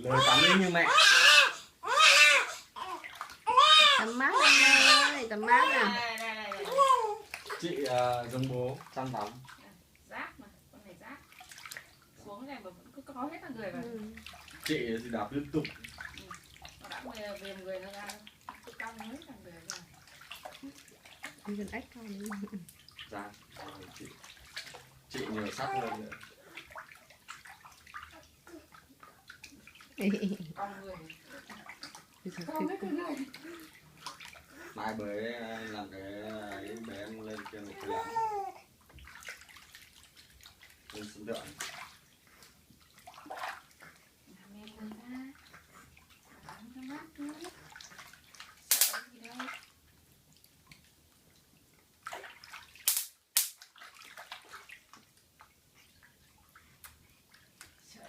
Lời tắm đi như mẹ. Tắm mát anh ơi, tắm mát nè. Chị giống bố chăm tắm. Rác mà, con này rác. Xuống này mà vẫn cứ có hết cả người vào. Chị thì đạp liên tục. Nó đã về người nó ra, cứ cong hết cả người ra. Đi gần ếch con đi. Dạ, chị nhiều sắt hơn nữa. Cong người. Bây giờ Cong hết cả người. Mai bới làm cái ấy bé em lên kia một cái lắm. Lên sân thượng. Làm em người ra. Tắm cho mát nữa. Sợ gì đâu. Sợ.